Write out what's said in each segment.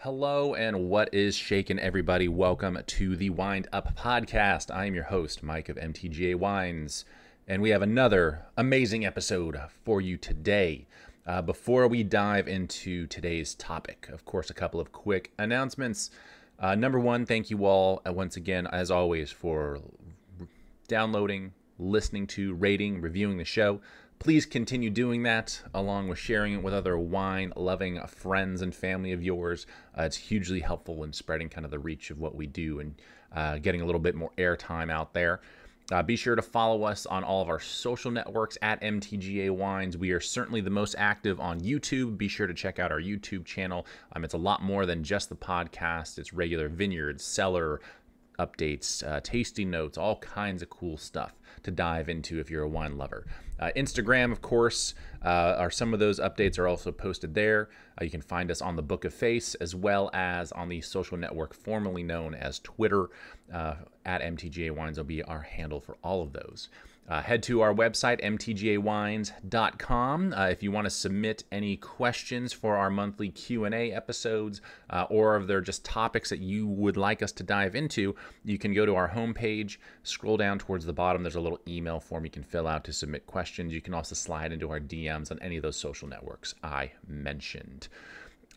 Hello and what is shaking, everybody? Welcome to the Wind Up Podcast. I am your host, Mike of MTGA Wines, and we have another amazing episode for you today. Before we dive into today's topic, of course, a couple of quick announcements. Number one, thank you all once again, as always, for downloading, listening to, rating, reviewing the show. Please continue doing that, along with sharing it with other wine-loving friends and family of yours. It's hugely helpful in spreading kind of the reach of what we do and getting a little bit more airtime out there. Be sure to follow us on all of our social networks at MTGA Wines. We are certainly the most active on YouTube. Be sure to check out our YouTube channel. It's a lot more than just the podcast. It's regular vineyards, cellar updates, tasting notes, all kinds of cool stuff to dive into if you're a wine lover. Instagram, of course, are some of those updates are also posted there. You can find us on the Book of Face as well as on the social network formerly known as Twitter. At MTGA Wines will be our handle for all of those. Head to our website, mtgawines.com. If you want to submit any questions for our monthly Q&A episodes, or if they're just topics that you would like us to dive into, you can go to our homepage, scroll down towards the bottom. There's a little email form you can fill out to submit questions. You can also slide into our DMs on any of those social networks I mentioned.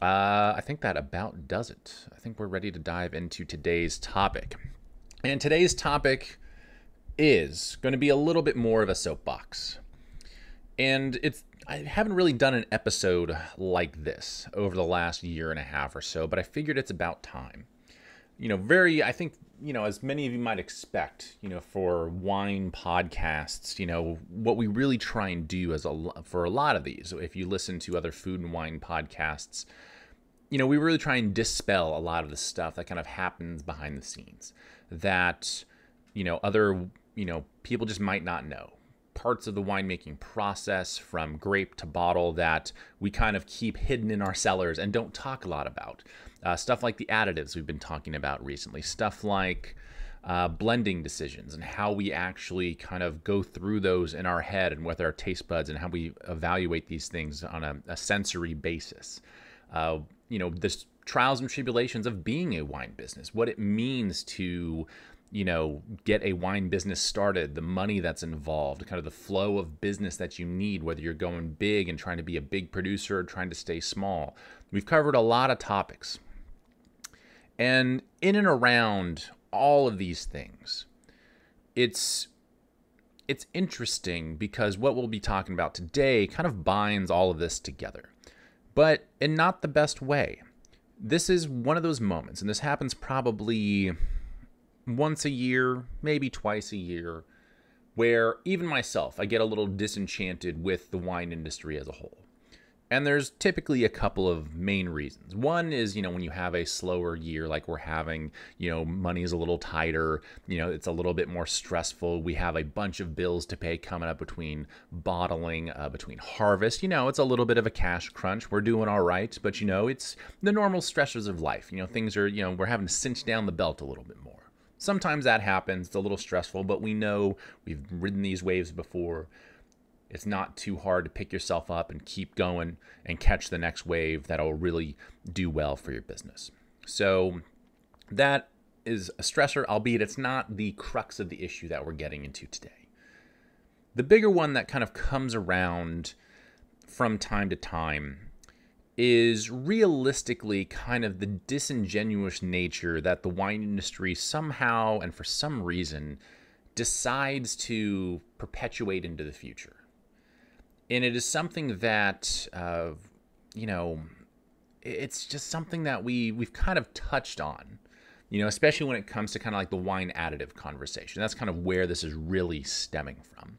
I think that about does it. I think we're ready to dive into today's topic. And today's topic is going to be a little bit more of a soapbox. And I haven't really done an episode like this over the last year and a half or so, but I figured it's about time. I think, as many of you might expect, for wine podcasts, what we really try and do for a lot of these, if you listen to other food and wine podcasts, we really try and dispel a lot of the stuff that kind of happens behind the scenes that, other people just might not know. Parts of the winemaking process from grape to bottle that we kind of keep hidden in our cellars and don't talk a lot about. Stuff like the additives we've been talking about recently. Stuff like blending decisions and how we actually kind of go through those in our head and with our taste buds and how we evaluate these things on a sensory basis. The trials and tribulations of being a wine business, what it means to get a wine business started, the money that's involved, kind of the flow of business that you need, whether you're going big and trying to be a big producer or trying to stay small. We've covered a lot of topics. And in and around all of these things, it's interesting because what we'll be talking about today kind of binds all of this together, but in not the best way. This is one of those moments, and this happens probably once a year, maybe twice a year, where even myself, I get a little disenchanted with the wine industry as a whole. And there's typically a couple of main reasons. One is, when you have a slower year like we're having, money's a little tighter, it's a little bit more stressful. We have a bunch of bills to pay coming up between bottling, between harvest. It's a little bit of a cash crunch. We're doing all right, but, it's the normal stressors of life. Things are, we're having to cinch down the belt a little bit more. Sometimes that happens. It's a little stressful, but we know we've ridden these waves before. It's not too hard to pick yourself up and keep going and catch the next wave that'll really do well for your business. So that is a stressor, albeit it's not the crux of the issue that we're getting into today. The bigger one that kind of comes around from time to time is realistically kind of the disingenuous nature that the wine industry somehow and for some reason decides to perpetuate into the future. And it is something that, it's just something that we've kind of touched on, especially when it comes to kind of like the wine additive conversation. That's kind of where this is really stemming from.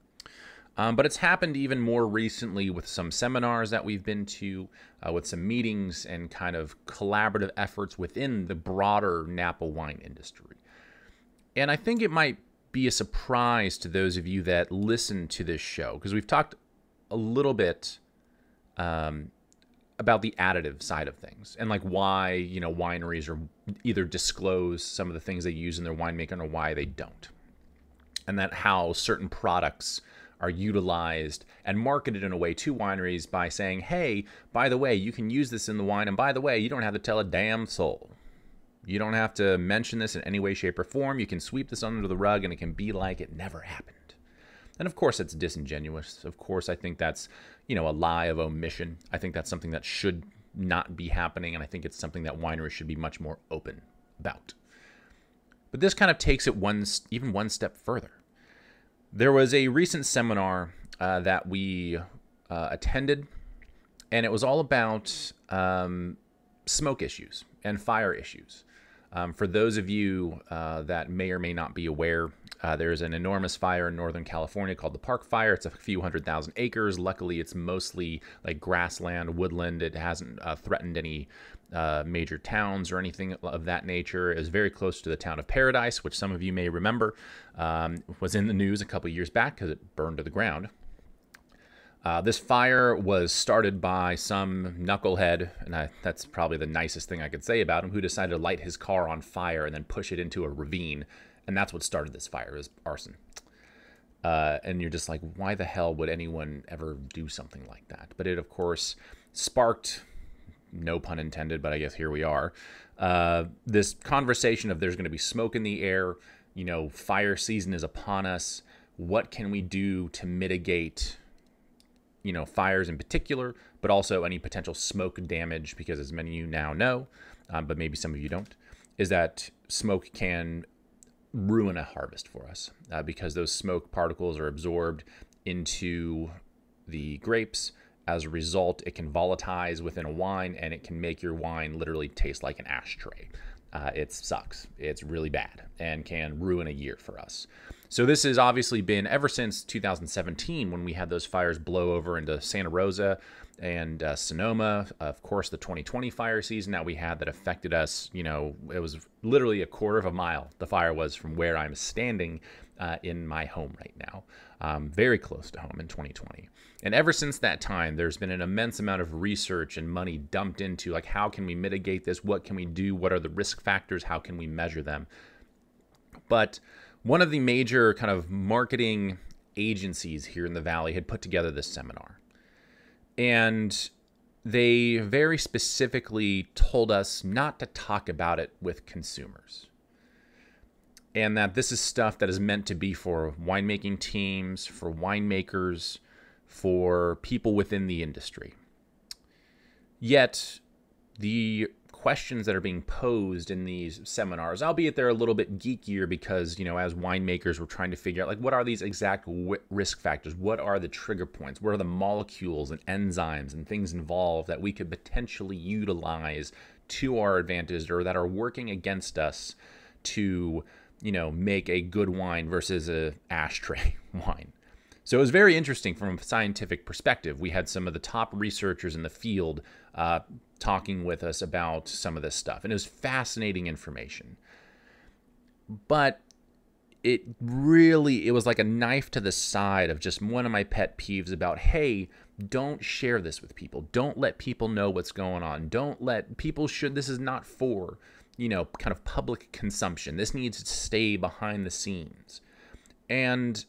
But it's happened even more recently with some seminars that we've been to, with some meetings and kind of collaborative efforts within the broader Napa wine industry. And I think it might be a surprise to those of you that listen to this show, because we've talked a little bit about the additive side of things and like why, wineries are either disclose some of the things they use in their winemaking or why they don't. And that how certain products are utilized and marketed in a way to wineries by saying, hey, by the way, you can use this in the wine, and by the way, you don't have to tell a damn soul. You don't have to mention this in any way, shape, or form. You can sweep this under the rug and it can be like it never happened. And of course, it's disingenuous. Of course, I think that's, a lie of omission. I think that's something that should not be happening, and I think it's something that wineries should be much more open about. But this kind of takes it even one step further. There was a recent seminar that we attended, and it was all about smoke issues and fire issues. For those of you that may or may not be aware, there's an enormous fire in Northern California called the Park Fire. It's a few 100,000 acres. Luckily, it's mostly like grassland, woodland. It hasn't threatened any major towns or anything of that nature. It was very close to the town of Paradise, which some of you may remember was in the news a couple years back because it burned to the ground. This fire was started by some knucklehead, and that's probably the nicest thing I could say about him, who decided to light his car on fire and then push it into a ravine. And that's what started this fire, was arson. And you're just like, why the hell would anyone ever do something like that? But it, of course, sparked, no pun intended, but I guess here we are, this conversation of there's going to be smoke in the air, fire season is upon us. What can we do to mitigate fires in particular, but also any potential smoke damage, because as many of you now know, but maybe some of you don't, is that smoke can ruin a harvest for us because those smoke particles are absorbed into the grapes. As a result, it can volatilize within a wine, and it can make your wine literally taste like an ashtray. It sucks. It's really bad and can ruin a year for us. So this has obviously been ever since 2017 when we had those fires blow over into Santa Rosa and Sonoma. Of course, the 2020 fire season that we had that affected us, it was literally a quarter of a mile the fire was from where I'm standing in my home right now. Very close to home in 2020. And ever since that time, there's been an immense amount of research and money dumped into, like, how can we mitigate this? What can we do? What are the risk factors? How can we measure them? But one of the major kind of marketing agencies here in the Valley had put together this seminar. And they very specifically told us not to talk about it with consumers. And that this is stuff that is meant to be for winemaking teams, for winemakers, for people within the industry. Yet, the questions that are being posed in these seminars, albeit they're a little bit geekier because, as winemakers, we're trying to figure out, like, what are these exact risk factors? What are the trigger points? What are the molecules and enzymes and things involved that we could potentially utilize to our advantage or that are working against us to, make a good wine versus a ashtray wine? So it was very interesting from a scientific perspective. We had some of the top researchers in the field talking with us about some of this stuff. And it was fascinating information. But it was like a knife to the side of just one of my pet peeves about, hey, don't share this with people. Don't let people know what's going on. Don't let people this is not for, kind of public consumption. This needs to stay behind the scenes. And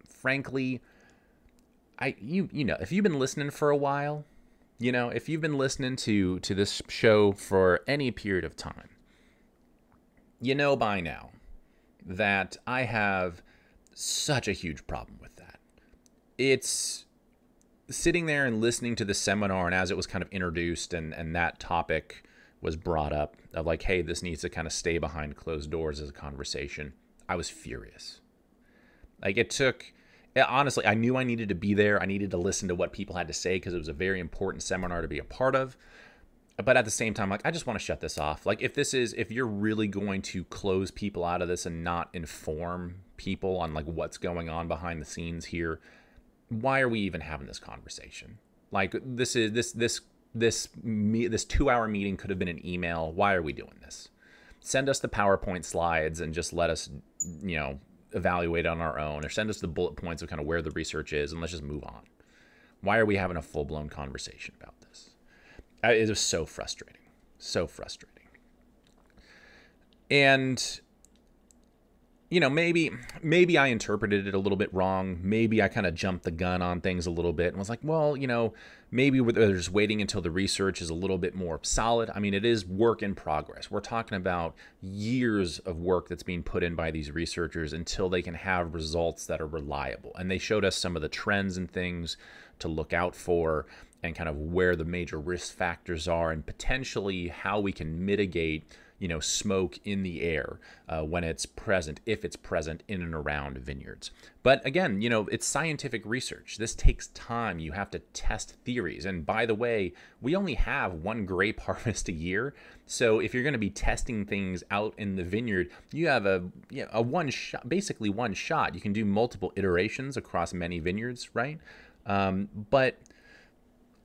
frankly, if you've been listening for a while, if you've been listening to this show for any period of time, by now that I have such a huge problem with that. It's sitting there and listening to the seminar, and as it was kind of introduced and that topic was brought up of like, hey, this needs to kind of stay behind closed doors as a conversation, I was furious. Like, honestly, I knew I needed to be there. I needed to listen to what people had to say because it was a very important seminar to be a part of. But at the same time, like, I just want to shut this off. Like, if you're really going to close people out of this and not inform people on like what's going on behind the scenes here, why are we even having this conversation? Like, this 2-hour meeting could have been an email. Why are we doing this? Send us the PowerPoint slides and just let us, evaluate on our own, or send us the bullet points of kind of where the research is, and let's just move on. Why are we having a full-blown conversation about this? It was so frustrating. So frustrating. And maybe I interpreted it a little bit wrong. Maybe I kind of jumped the gun on things a little bit and was like, well, maybe they're just waiting until the research is a little bit more solid. I mean, it is work in progress. We're talking about years of work that's being put in by these researchers until they can have results that are reliable. And they showed us some of the trends and things to look out for and kind of where the major risk factors are and potentially how we can mitigate smoke in the air when it's present, if it's present in and around vineyards. But again, it's scientific research. This takes time. You have to test theories. And by the way, we only have one grape harvest a year. So if you're going to be testing things out in the vineyard, you have a one shot, basically one shot. You can do multiple iterations across many vineyards, right? But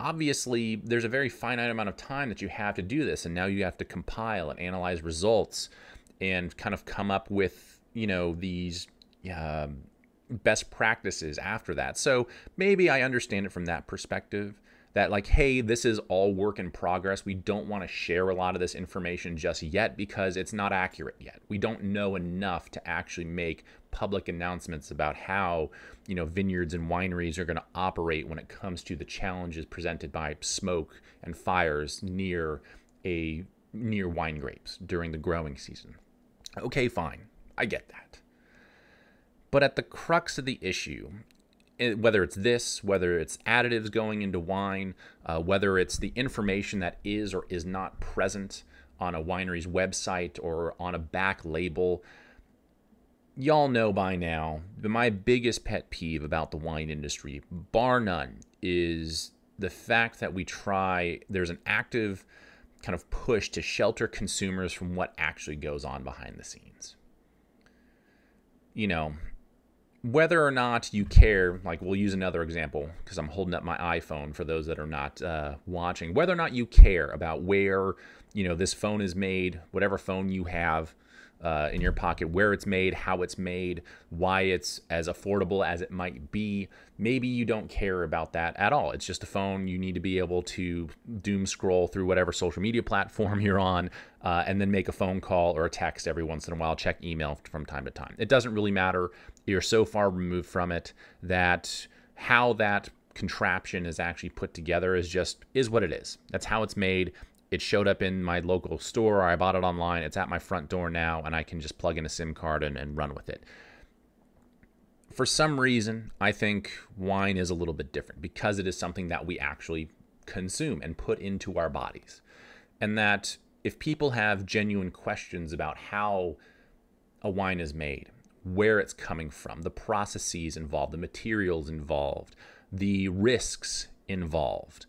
obviously, there's a very finite amount of time that you have to do this, and now you have to compile and analyze results and kind of come up with, these best practices after that. So maybe I understand it from that perspective, that like, hey, this is all work in progress. We don't want to share a lot of this information just yet because it's not accurate yet. We don't know enough to actually make public announcements about how, vineyards and wineries are going to operate when it comes to the challenges presented by smoke and fires near wine grapes during the growing season. Okay, fine. I get that. But at the crux of the issue, whether it's this, whether it's additives going into wine, whether it's the information that is or is not present on a winery's website or on a back label, y'all know by now that my biggest pet peeve about the wine industry, bar none, is the fact that there's an active kind of push to shelter consumers from what actually goes on behind the scenes. Whether or not you care, like we'll use another example because I'm holding up my iPhone for those that are not watching, whether or not you care about where, this phone is made, whatever phone you have in your pocket, where it's made, how it's made, why it's as affordable as it might be. Maybe you don't care about that at all. It's just a phone. You need to be able to doom scroll through whatever social media platform you're on and then make a phone call or a text every once in a while, check email from time to time. It doesn't really matter. You're so far removed from it that how that contraption is actually put together is what it is. That's how it's made. It showed up in my local store. I bought it online. It's at my front door now, and I can just plug in a SIM card and run with it. For some reason, I think wine is a little bit different because it is something that we actually consume and put into our bodies. And that if people have genuine questions about how a wine is made, where it's coming from, the processes involved, the materials involved, the risks involved,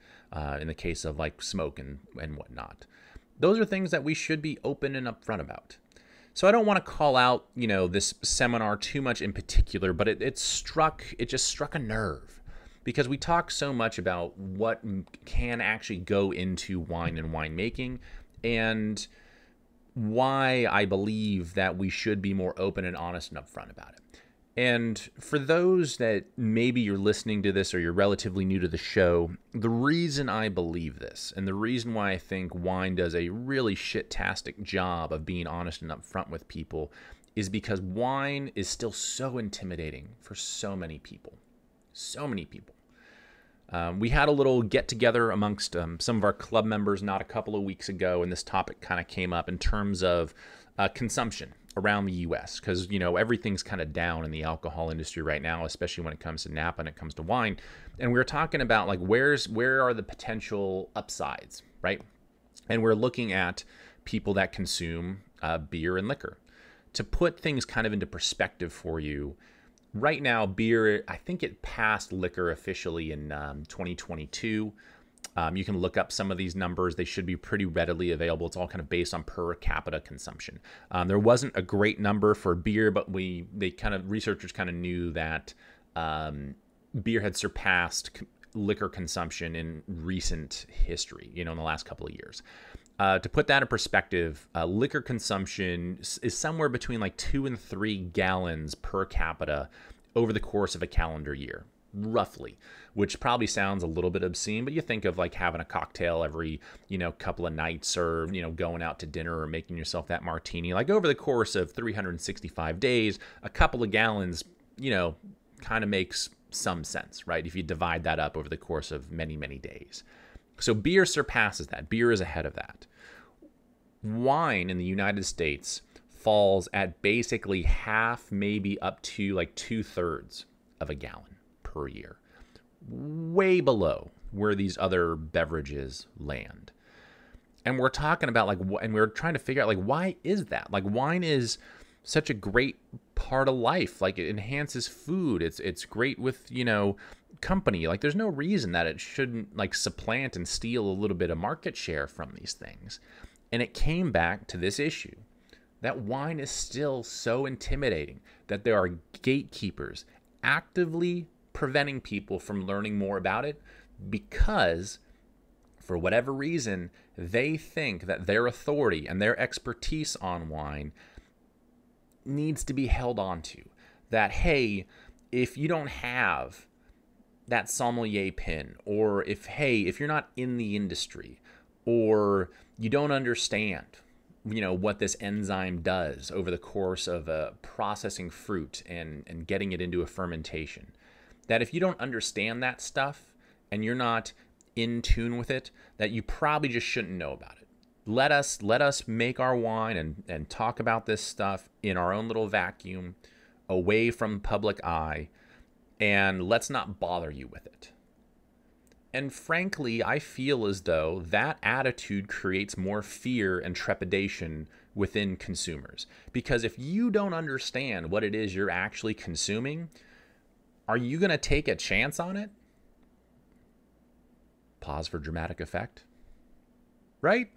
in the case of like smoke and whatnot. Those are things that we should be open and upfront about. So I don't want to call out, this seminar too much in particular, but it just struck a nerve because we talk so much about what can actually go into wine and winemaking and why I believe that we should be more open and honest and upfront about it. And for those that maybe you're listening to this or you're relatively new to the show, the reason I believe this and the reason why I think wine does a really shit-tastic job of being honest and upfront with people is because wine is still so intimidating for so many people. So many people. We had a little get-together amongst some of our club members not a couple of weeks ago, and this topic kind of came up in terms of consumption around the U.S. because, everything's kind of down in the alcohol industry right now, especially when it comes to Napa and it comes to wine. And we were talking about, like, where are the potential upsides, right? And we're looking at people that consume beer and liquor. To put things kind of into perspective for you, right now, beer, I think it passed liquor officially in 2022. You can look up some of these numbers. They should be pretty readily available. It's all kind of based on per capita consumption. There wasn't a great number for beer, but researchers kind of knew that beer had surpassed liquor consumption in recent history, in the last couple of years. To put that in perspective, liquor consumption is somewhere between like 2 and 3 gallons per capita over the course of a calendar year. roughly, which probably sounds a little bit obscene, but you think of like having a cocktail every, couple of nights, or, going out to dinner or making yourself that martini. Like over the course of 365 days, a couple of gallons, kind of makes some sense, right? If you divide that up over the course of many, many days. So beer surpasses that. Beer is ahead of that. Wine in the United States falls at basically half, maybe up to like 2/3 of a gallon per year. Way below where these other beverages land. And we're talking about and we're trying to figure out why is that? Like, wine is such a great part of life. Like, it enhances food. It's great with, company. Like, there's no reason that it shouldn't supplant and steal a little bit of market share from these things. And it came back to this issue that wine is still so intimidating that there are gatekeepers actively preventing people from learning more about it because, for whatever reason, they think that their authority and their expertise on wine needs to be held on to. That, hey, if you don't have that sommelier pin, or if you're not in the industry, or you don't understand, what this enzyme does over the course of processing fruit and getting it into a fermentation, that if you don't understand that stuff and you're not in tune with it, that you probably just shouldn't know about it. Let us make our wine and talk about this stuff in our own little vacuum, away from public eye, and let's not bother you with it. And frankly, I feel as though that attitude creates more fear and trepidation within consumers. Because if you don't understand what it is you're actually consuming, are you going to take a chance on it? Pause for dramatic effect. Right?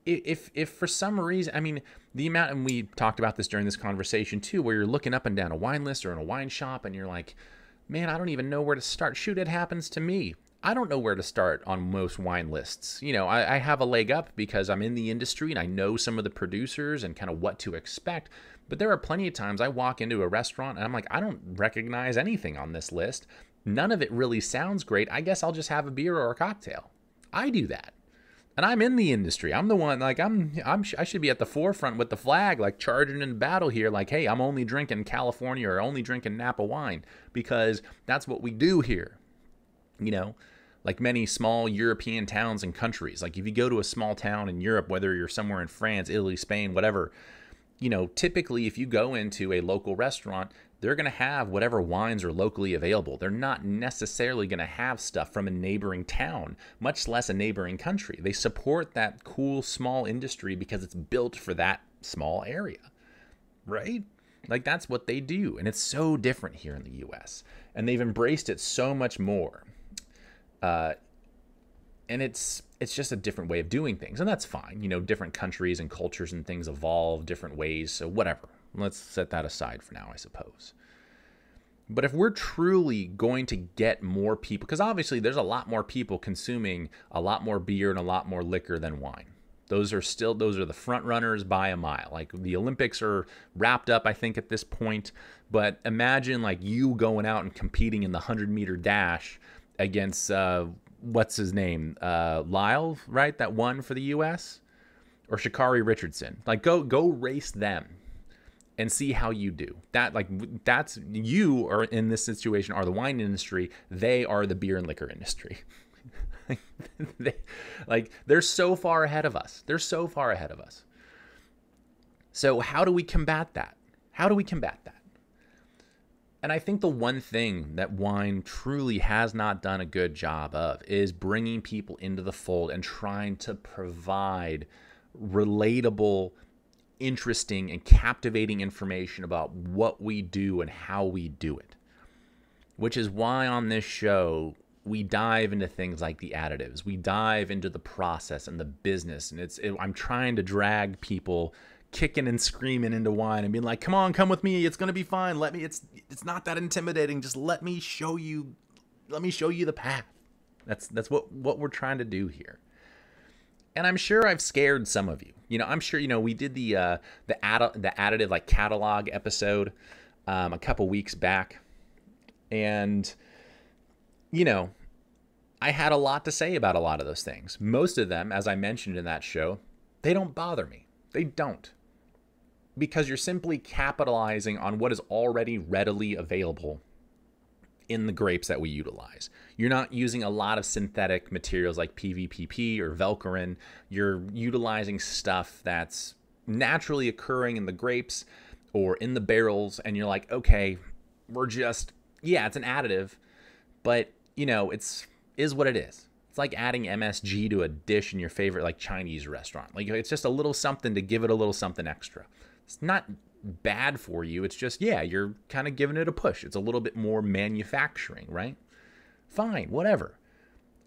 If for some reason, the amount, and we talked about this during this conversation too, where you're looking up and down a wine list or in a wine shop and you're like, man, I don't even know where to start. Shoot, it happens to me. I don't know where to start on most wine lists. I have a leg up because I'm in the industry and I know some of the producers and kind of what to expect. But there are plenty of times I walk into a restaurant and I'm like, I don't recognize anything on this list. None of it really sounds great. I guess I'll just have a beer or a cocktail. I do that. And I'm in the industry. I'm the one, I should be at the forefront with the flag, charging in battle here. Hey, I'm only drinking California or only drinking Napa wine because that's what we do here. Like many small European towns and countries. If you go to a small town in Europe, whether you're somewhere in France, Italy, Spain, whatever, typically if you go into a local restaurant, they're going to have whatever wines are locally available. They're not necessarily going to have stuff from a neighboring town, much less a neighboring country. They support that cool small industry because it's built for that small area, right? That's what they do. And it's so different here in the US. And they've embraced it so much more. And it's just a different way of doing things. And that's fine. Different countries and cultures and things evolve different ways. So whatever. Let's set that aside for now, I suppose. But if we're truly going to get more people, because obviously there's a lot more people consuming a lot more beer and a lot more liquor than wine. Those are the front runners by a mile. The Olympics are wrapped up, I think, at this point. But imagine you going out and competing in the 100-meter dash against, what's his name? Lyle, right? That won for the U.S.? Or Sha'Carri Richardson. Go race them and see how you do. That's you are in this situation are the wine industry. They are the beer and liquor industry. They're so far ahead of us. So how do we combat that? And I think the one thing that wine truly has not done a good job of is bringing people into the fold and trying to provide relatable, interesting, and captivating information about what we do and how we do it. Which is why on this show, we dive into things like the additives. We dive into the process and the business. And I'm trying to drag people kicking and screaming into wine and being like, come on, come with me. It's going to be fine. It's not that intimidating. Just let me show you the path. That's what we're trying to do here. And I'm sure I've scared some of you. I'm sure, we did the additive catalog episode a couple weeks back. And, you know, I had a lot to say about a lot of those things. Most of them, as I mentioned in that show, they don't bother me. They don't. Because you're simply capitalizing on what is already readily available in the grapes that we utilize. You're not using a lot of synthetic materials like PVPP or Velcorin. You're utilizing stuff that's naturally occurring in the grapes or in the barrels, and you're like, okay, we're just, yeah, it's an additive, but, you know, is what it is. It's like adding MSG to a dish in your favorite, like, Chinese restaurant. Like, it's just a little something to give it a little something extra. It's not bad for you. It's just, yeah, you're kind of giving it a push. It's a little bit more manufacturing, right? Fine, whatever.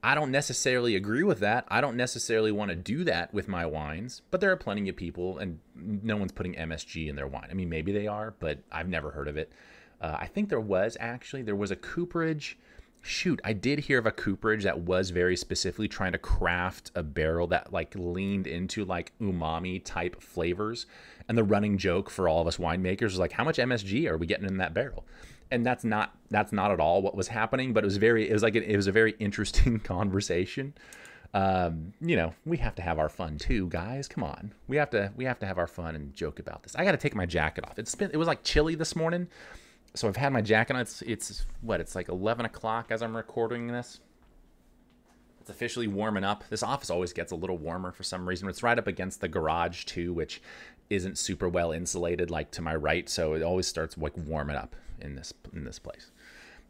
I don't necessarily agree with that. I don't necessarily want to do that with my wines, but there are plenty of people, and no one's putting MSG in their wine. I mean, maybe they are, but I've never heard of it. I think there was a cooperage. Shoot, I did hear of a cooperage that was very specifically trying to craft a barrel that like leaned into like umami type flavors. And the running joke for all of us winemakers was like, how much MSG are we getting in that barrel? And that's not at all what was happening, but it was a very interesting conversation. You know, we have to have our fun too, guys. Come on. We have to have our fun and joke about this. I got to take my jacket off. It was like chilly this morning. So I've had my jacket on. It's like 11 o'clock as I'm recording this. It's officially warming up. This office always gets a little warmer for some reason. It's right up against the garage too, which isn't super well insulated, like to my right. So it always starts like warming up in this place.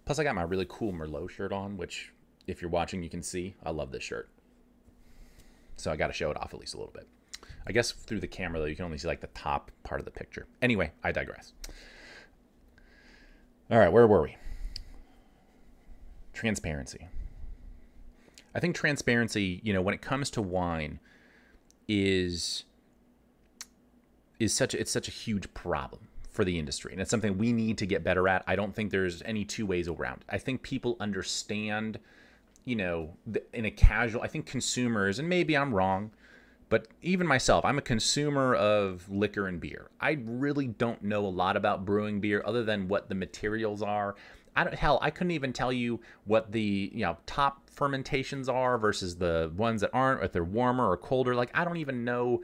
Plus I got my really cool Merlot shirt on, which if you're watching, you can see. I love this shirt. So I got to show it off at least a little bit. I guess through the camera though, you can only see like the top part of the picture. Anyway, I digress. All right, where were we? Transparency. I think transparency, you know, when it comes to wine, is such a huge problem for the industry, and it's something we need to get better at. I don't think there's any two ways around it. I think people understand, you know, I think consumers, and maybe I'm wrong, but even myself, I'm a consumer of liquor and beer. I really don't know a lot about brewing beer other than what the materials are. I couldn't even tell you what the, you know, top fermentations are versus the ones that aren't, or if they're warmer or colder. Like, I don't even know.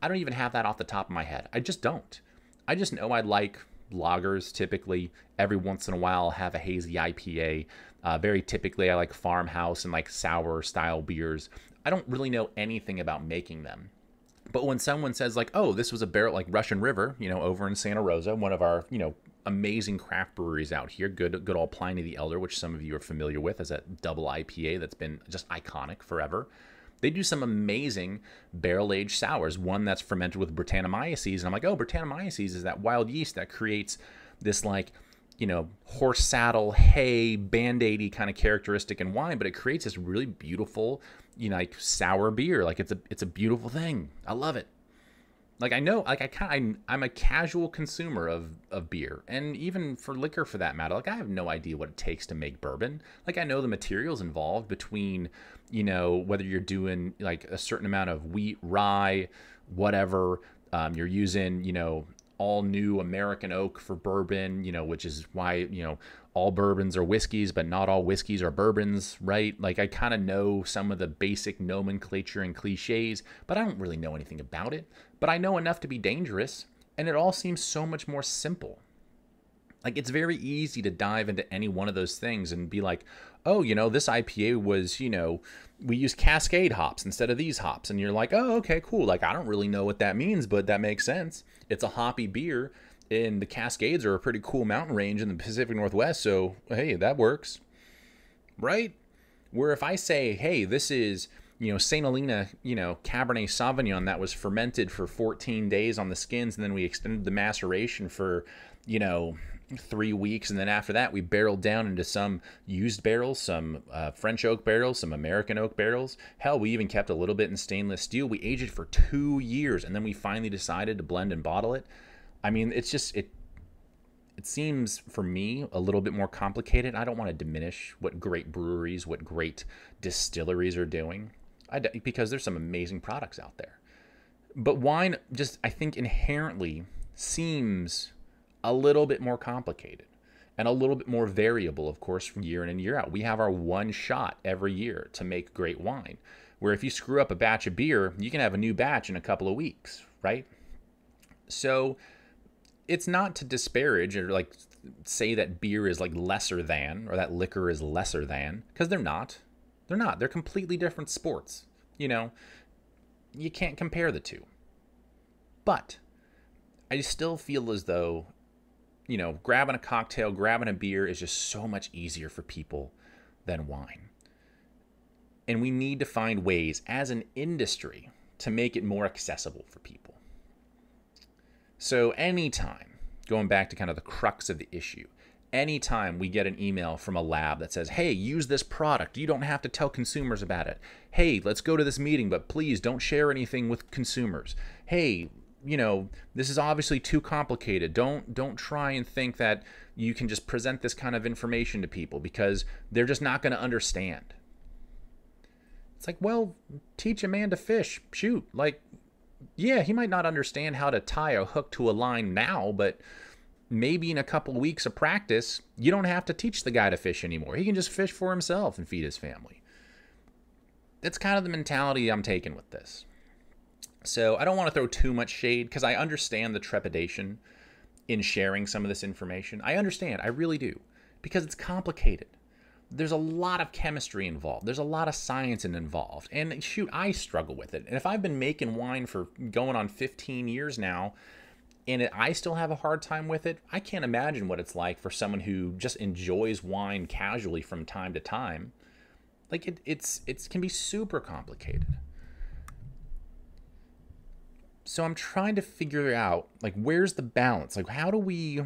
I don't even have that off the top of my head. I just don't. I just know I like lagers typically. Every once in a while I'll have a hazy IPA. Very typically I like farmhouse and like sour style beers. I don't really know anything about making them. But when someone says like, oh, this was a barrel like Russian River, you know, over in Santa Rosa, one of our, you know, amazing craft breweries out here, good old Pliny the Elder, which some of you are familiar with as a double IPA that's been just iconic forever. They do some amazing barrel-aged sours, one that's fermented with Brettanomyces. And I'm like, oh, Brettanomyces is that wild yeast that creates this like, you know, horse saddle, hay, Band-Aid-y kind of characteristic in wine, but it creates this really beautiful, you know, like sour beer. Like it's a beautiful thing. I love it. Like I know, like I'm a casual consumer of beer, and even for liquor for that matter. Like I have no idea what it takes to make bourbon. Like I know the materials involved between, you know, whether you're doing like a certain amount of wheat, rye, whatever. You're using, you know, all new American oak for bourbon, you know, which is why, you know, all bourbons are whiskeys, but not all whiskeys are bourbons, right? Like I kind of know some of the basic nomenclature and cliches, but I don't really know anything about it. But I know enough to be dangerous, and it all seems so much more simple. Like it's very easy to dive into any one of those things and be like, oh, you know, this IPA was, you know, we use Cascade hops instead of these hops. And you're like, oh, okay, cool. Like, I don't really know what that means, but that makes sense. It's a hoppy beer, and the Cascades are a pretty cool mountain range in the Pacific Northwest. So, hey, that works, right? Where if I say, hey, this is, you know, St. Helena, you know, Cabernet Sauvignon that was fermented for 14 days on the skins, and then we extended the maceration for, you know, 3 weeks, and then after that we barreled down into some used barrels, some French oak barrels, some American oak barrels. Hell, we even kept a little bit in stainless steel. We aged it for 2 years, and then we finally decided to blend and bottle it. I mean, it's just it seems for me a little bit more complicated. I don't want to diminish what great breweries, what great distilleries are doing, because there's some amazing products out there. But wine just, I think, inherently seems a little bit more complicated. and a little bit more variable, of course, from year in and year out. We have our one shot every year to make great wine, where if you screw up a batch of beer, you can have a new batch in a couple of weeks, right? So it's not to disparage or like say that beer is like lesser than or that liquor is lesser than, because they're not. They're not. They're completely different sports. You know, you can't compare the two. But I still feel as though, you know, grabbing a cocktail, grabbing a beer is just so much easier for people than wine. And we need to find ways as an industry to make it more accessible for people. So anytime, going back to kind of the crux of the issue, anytime we get an email from a lab that says, hey, use this product, you don't have to tell consumers about it. Hey, let's go to this meeting, but please don't share anything with consumers. Hey, you know, this is obviously too complicated. Don't try and think that you can just present this kind of information to people because they're just not going to understand. It's like, well, teach a man to fish. Shoot. Like, yeah, he might not understand how to tie a hook to a line now, but maybe in a couple of weeks of practice, you don't have to teach the guy to fish anymore. He can just fish for himself and feed his family. That's kind of the mentality I'm taking with this. So I don't want to throw too much shade because I understand the trepidation in sharing some of this information. I understand. I really do. Because it's complicated. There's a lot of chemistry involved. There's a lot of science involved. And shoot, I struggle with it. And if I've been making wine for going on 15 years now, and I still have a hard time with it, I can't imagine what it's like for someone who just enjoys wine casually from time to time. Like it can be super complicated. So I'm trying to figure out, like, where's the balance? Like, how do we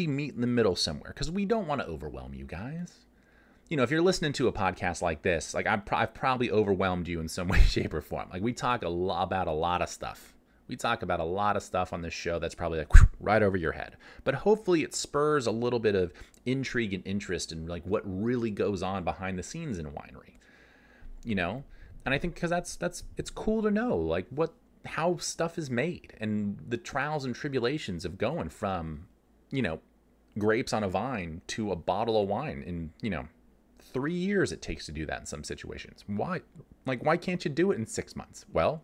meet in the middle somewhere? Because we don't want to overwhelm you guys. You know, if you're listening to a podcast like this, like I've probably overwhelmed you in some way, shape, or form. Like we talk about a lot of stuff. We talk about a lot of stuff on this show that's probably like right over your head. But hopefully it spurs a little bit of intrigue and interest in like what really goes on behind the scenes in a winery. You know? And I think because it's cool to know like how stuff is made and the trials and tribulations of going from, you know, grapes on a vine to a bottle of wine in, you know, 3 years it takes to do that in some situations. Why can't you do it in 6 months? Well,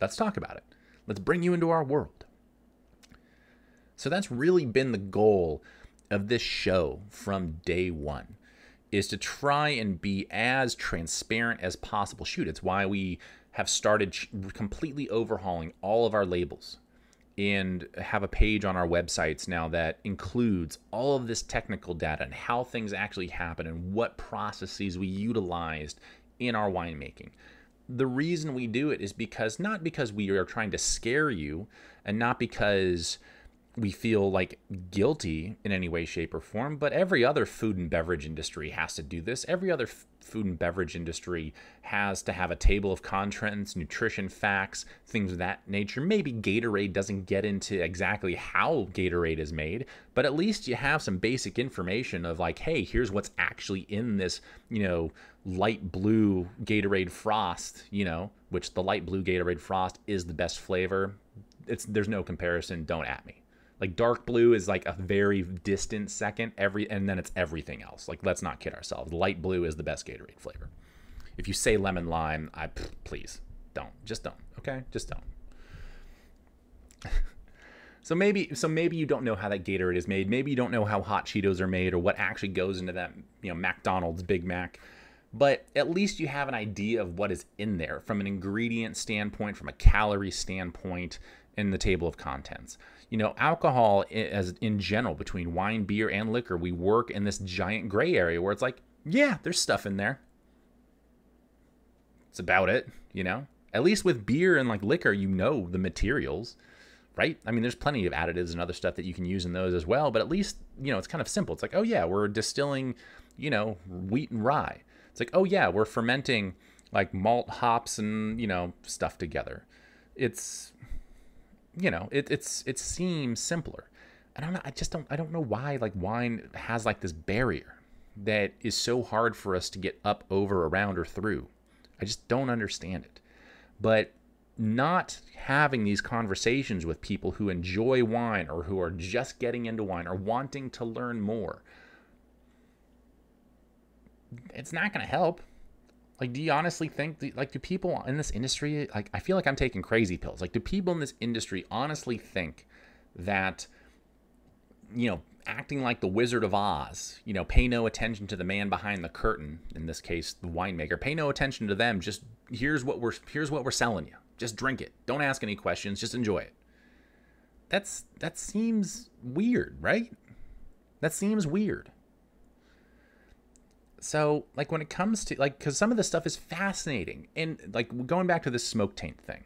let's talk about it. Let's bring you into our world. So that's really been the goal of this show from day one, is to try and be as transparent as possible. Shoot, it's why we have started completely overhauling all of our labels and have a page on our websites now that includes all of this technical data and how things actually happen and what processes we utilized in our winemaking. The reason we do it is not because we are trying to scare you and not because we feel like guilty in any way, shape, or form, but every other food and beverage industry has to do this. Every other food and beverage industry has to have a table of contents, nutrition facts, things of that nature. Maybe Gatorade doesn't get into exactly how Gatorade is made, but at least you have some basic information of like, hey, here's what's actually in this, you know, light blue Gatorade Frost, you know, which the light blue Gatorade Frost is the best flavor. There's no comparison. Don't at me. Like dark blue is like a very distant second, and then it's everything else. Like let's not kid ourselves. Light blue is the best Gatorade flavor. If you say lemon lime, please don't. Just don't. Okay? Just don't. So maybe you don't know how that Gatorade is made. Maybe you don't know how hot Cheetos are made or what actually goes into that, you know, McDonald's Big Mac. But at least you have an idea of what is in there from an ingredient standpoint, from a calorie standpoint, in the table of contents. You know, alcohol as in general, between wine, beer, and liquor, we work in this giant gray area where it's like, yeah, there's stuff in there. It's about it, you know? At least with beer and like liquor, you know the materials, right? I mean, there's plenty of additives and other stuff that you can use in those as well, but at least, you know, it's kind of simple. It's like, oh yeah, we're distilling, you know, wheat and rye. It's like, oh yeah, we're fermenting like malt, hops, and, you know, stuff together. It's, you know, it seems simpler. I don't know why like wine has like this barrier that is so hard for us to get up, over, around, or through. I just don't understand it. But not having these conversations with people who enjoy wine or who are just getting into wine or wanting to learn more, it's not going to help. Like, do you honestly think, like, do people in this industry, like, I feel like I'm taking crazy pills. Like, do people in this industry honestly think that, acting like the Wizard of Oz, pay no attention to the man behind the curtain, in this case, the winemaker, pay no attention to them, just here's what we're selling you. Just drink it. Don't ask any questions, just enjoy it. That seems weird, right? That seems weird. So, like, when it comes to, like, because some of this stuff is fascinating. And, like, going back to this smoke taint thing,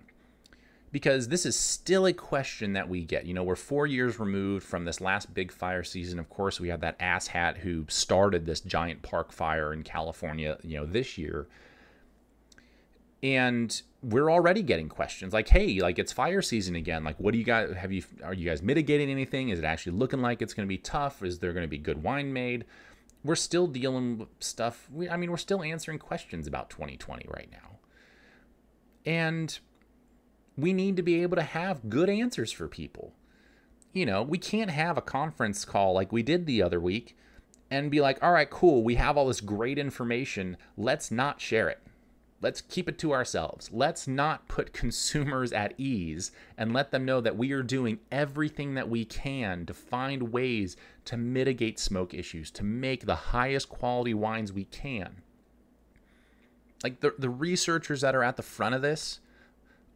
because this is still a question that we get. We're 4 years removed from this last big fire season. Of course, we have that asshat who started this giant park fire in California, this year. And we're already getting questions like, hey, like, it's fire season again. Like, what do you guys, are you guys mitigating anything? Is it actually looking like it's going to be tough? Is there going to be good wine made? We're still dealing with stuff. We're still answering questions about 2020 right now. And we need to be able to have good answers for people. We can't have a conference call like we did the other week and be like, all right, cool, we have all this great information. Let's not share it. Let's keep it to ourselves. Let's not put consumers at ease and let them know that we are doing everything that we can to find ways to mitigate smoke issues, to make the highest quality wines we can. Like, the researchers that are at the front of this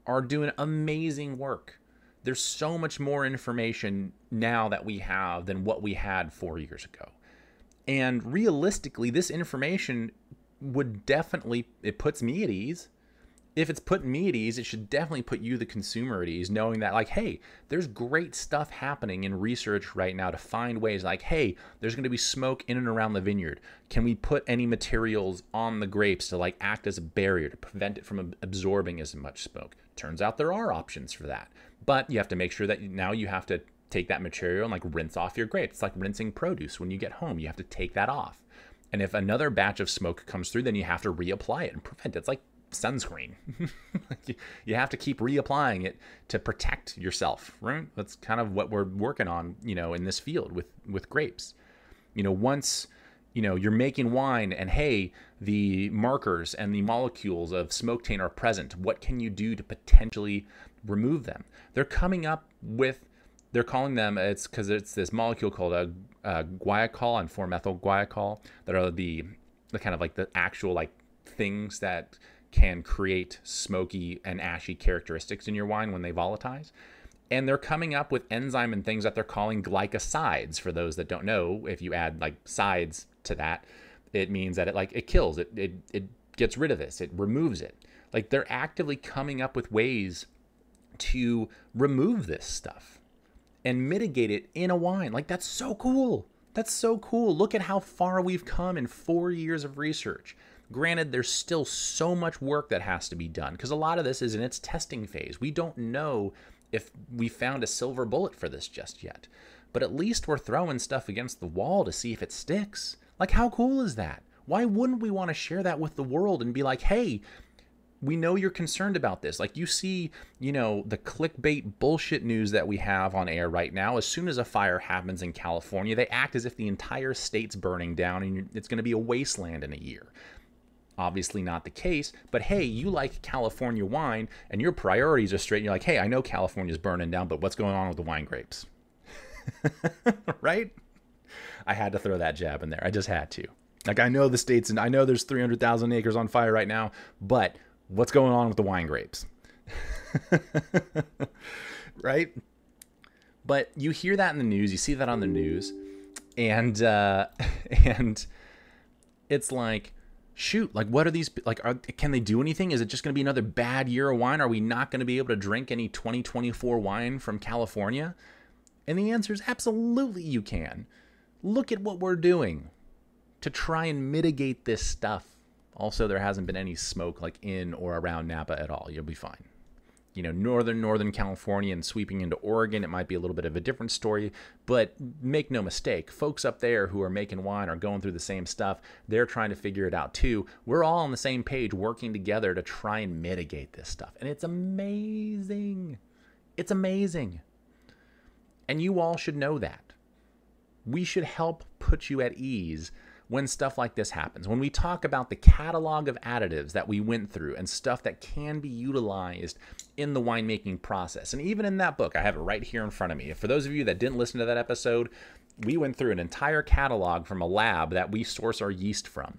are doing amazing work. There's so much more information now that we have than what we had 4 years ago. And realistically, this information would definitely, it puts me at ease. If it's putting me at ease, it should definitely put you, the consumer, at ease, knowing that, like, hey, there's great stuff happening in research right now to find ways, like, hey, there's going to be smoke in and around the vineyard. Can we put any materials on the grapes to, like, act as a barrier to prevent it from absorbing as much smoke? Turns out there are options for that, but you have to make sure that now you have to take that material and, like, rinse off your grapes. It's like rinsing produce when you get home. You have to take that off. And if another batch of smoke comes through, then you have to reapply it and prevent it. It's like sunscreen. You have to keep reapplying it to protect yourself, right? That's kind of what we're working on, in this field with grapes. Once, you're making wine and, hey, the markers and the molecules of smoke taint are present, what can you do to potentially remove them? They're coming up with, they're calling them, it's because it's this molecule called a guaiacol and 4-methyl guaiacol that are the kind of like the actual, like, things that can create smoky and ashy characteristics in your wine when they volatilize. And they're coming up with enzyme and things that they're calling glycosides. For those that don't know, if you add, like, sides to that, it means that it kills it. It gets rid of this. It removes it. Like, they're actively coming up with ways to remove this stuff and mitigate it in a wine. Like, that's so cool. That's so cool. Look at how far we've come in 4 years of research. Granted, there's still so much work that has to be done because a lot of this is in its testing phase. We don't know if we found a silver bullet for this just yet, but at least we're throwing stuff against the wall to see if it sticks. Like, how cool is that? Why wouldn't we want to share that with the world and be like, hey, we know you're concerned about this. Like, you see, the clickbait bullshit news that we have on air right now. As soon as a fire happens in California, they act as if the entire state's burning down and it's going to be a wasteland in a year. Obviously not the case, but hey, you like California wine and your priorities are straight. You're like, hey, I know California's burning down, but what's going on with the wine grapes? Right? I had to throw that jab in there. I just had to. Like, I know the states, and I know there's 300,000 acres on fire right now, but what's going on with the wine grapes? Right? But you hear that in the news, you see that on the news, and it's like, shoot, like, what are these, like, can they do anything? Is it just going to be another bad year of wine? Are we not going to be able to drink any 2024 wine from California? And the answer is absolutely you can. Look at what we're doing to try and mitigate this stuff. Also, there hasn't been any smoke, like, in or around Napa at all. You'll be fine. Northern California and sweeping into Oregon, it might be a little bit of a different story. But make no mistake, folks up there who are making wine are going through the same stuff. They're trying to figure it out too. We're all on the same page working together to try and mitigate this stuff. And it's amazing. It's amazing. And you all should know that. We should help put you at ease when stuff like this happens. When we talk about the catalog of additives that we went through and stuff that can be utilized in the winemaking process. And even in that book, I have it right here in front of me. For those of you that didn't listen to that episode, we went through an entire catalog from a lab that we source our yeast from.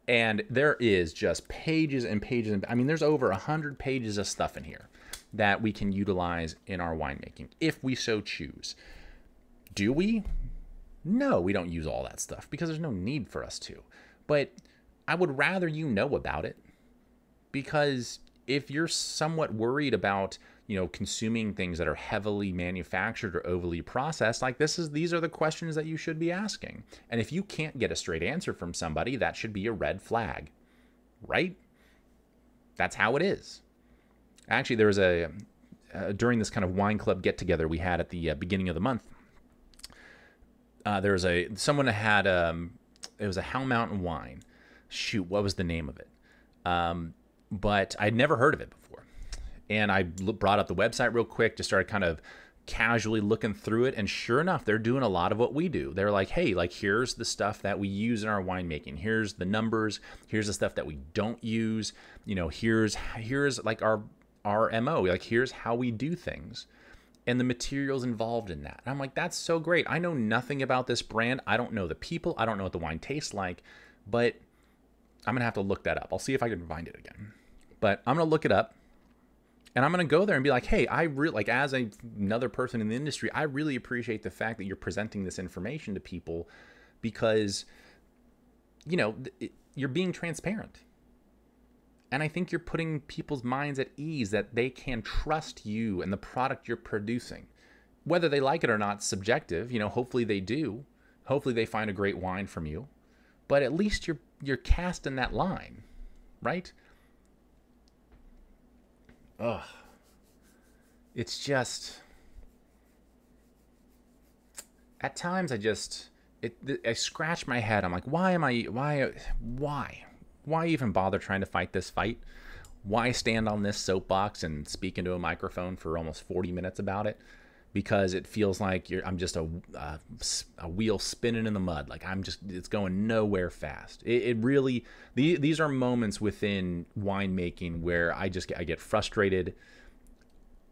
And there is just pages and pages. I mean, there's over 100 pages of stuff in here that we can utilize in our winemaking if we so choose. Do we? No, we don't use all that stuff because there's no need for us to. But I would rather you know about it, because if you're somewhat worried about, consuming things that are heavily manufactured or overly processed, like these are the questions that you should be asking. And if you can't get a straight answer from somebody, that should be a red flag, right? That's how it is. Actually, there was during this kind of wine club get together we had at the beginning of the month, there was someone that had it was a Hell Mountain wine. Shoot, what was the name of it? But I'd never heard of it before, and I brought up the website real quick, just started kind of casually looking through it, and sure enough, they're doing a lot of what we do. They're like, hey, here's the stuff that we use in our winemaking. Here's the numbers. Here's the stuff that we don't use. Here's our MO. Here's how we do things. And the materials involved in that. And I'm like, that's so great. I know nothing about this brand. I don't know the people. I don't know what the wine tastes like, but I'm going to have to look that up. I'll see if I can find it again. But I'm going to look it up, and I'm going to go there and be like, hey, I really, as another person in the industry, I really appreciate the fact that you're presenting this information to people, because, you're being transparent. And I think you're putting people's minds at ease that they can trust you and the product you're producing. Whether they like it or not, subjective. Hopefully they do. Hopefully they find a great wine from you. But at least you're casting that line, right? Ugh. It's just, at times I scratch my head. I'm like, why even bother trying to fight this fight? Why stand on this soapbox and speak into a microphone for almost 40 minutes about it? Because it feels like I'm just a wheel spinning in the mud. It's going nowhere fast. It really, these are moments within winemaking where I get frustrated.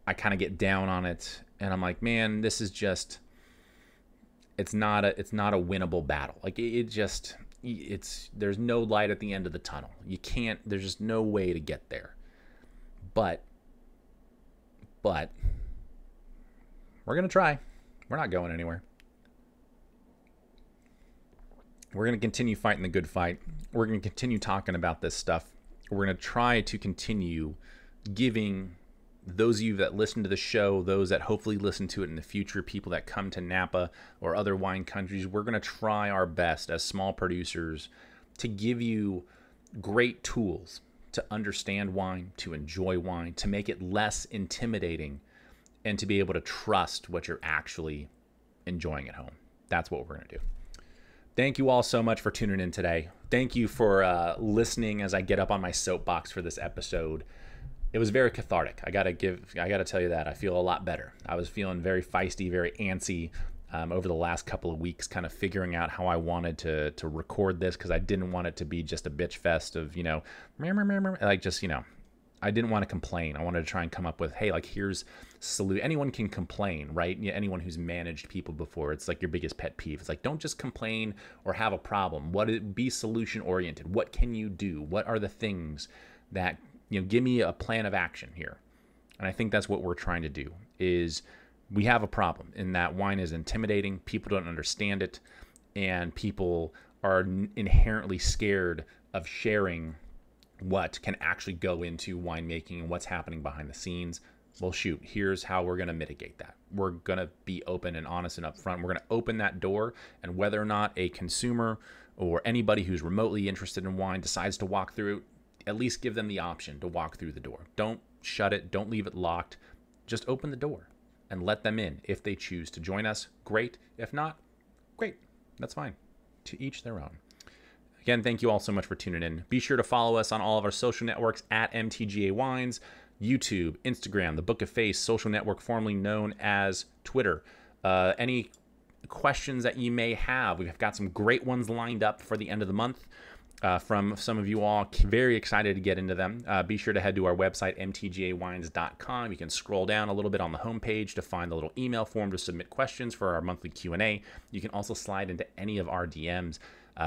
I kind of get down on it, and I'm like, man, this is just, it's not a winnable battle. There's no light at the end of the tunnel. There's just no way to get there. But we're going to try. We're not going anywhere. We're going to continue fighting the good fight. We're going to continue talking about this stuff. We're going to try to continue giving those of you that listen to the show, those that hopefully listen to it in the future, people that come to Napa or other wine countries, we're going to try our best as small producers to give you great tools to understand wine, to enjoy wine, to make it less intimidating, and to be able to trust what you're actually enjoying at home. That's what we're going to do. Thank you all so much for tuning in today. Thank you for listening as I get up on my soapbox for this episode. It was very cathartic. I gotta tell you that. I feel a lot better. I was feeling very feisty, very antsy over the last couple of weeks, kind of figuring out how I wanted to record this, because I didn't want it to be just a bitch fest of, I didn't want to complain. I wanted to try and come up with, hey, here's salute. Anyone can complain, right? Anyone who's managed people before, it's your biggest pet peeve. It's don't just complain or have a problem. Be solution oriented. What can you do? What are the things that, give me a plan of action here. And I think that's what we're trying to do. Is we have a problem in that wine is intimidating. People don't understand it, and people are inherently scared of sharing what can actually go into winemaking and what's happening behind the scenes. Well, shoot, here's how we're going to mitigate that. We're going to be open and honest and upfront. We're going to open that door, and whether or not a consumer or anybody who's remotely interested in wine decides to walk through, at least give them the option to walk through the door. Don't shut it. Don't leave it locked. Just open the door and let them in. If they choose to join us, great. If not, great. That's fine. To each their own. Again, thank you all so much for tuning in. Be sure to follow us on all of our social networks at MTGA Wines, YouTube, Instagram, the Book of Face social network formerly known as Twitter. Any questions that you may have, we've got some great ones lined up for the end of the month from some of you all. Very excited to get into them. Be sure to head to our website, mtgawines.com. You can scroll down a little bit on the homepage to find the little email form to submit questions for our monthly Q&A. You can also slide into any of our DMs.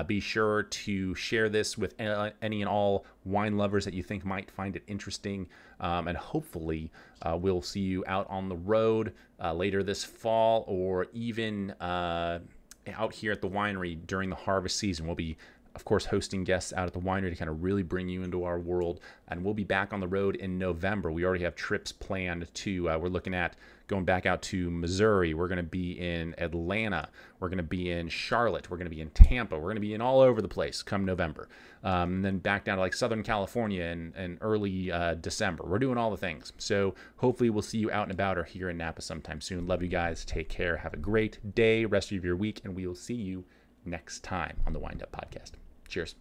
Be sure to share this with any and all wine lovers that you think might find it interesting. And hopefully we'll see you out on the road later this fall, or even out here at the winery during the harvest season. We'll be, of course, hosting guests out at the winery to kind of really bring you into our world. And we'll be back on the road in November. We already have trips planned to, we're looking at going back out to Missouri. We're going to be in Atlanta. We're going to be in Charlotte. We're going to be in Tampa. We're going to be in all over the place come November. And then back down to like Southern California in early December. We're doing all the things. So hopefully we'll see you out and about or here in Napa sometime soon. Love you guys. Take care. Have a great day, rest of your week, and we will see you next time on the Wind Up Podcast. Cheers.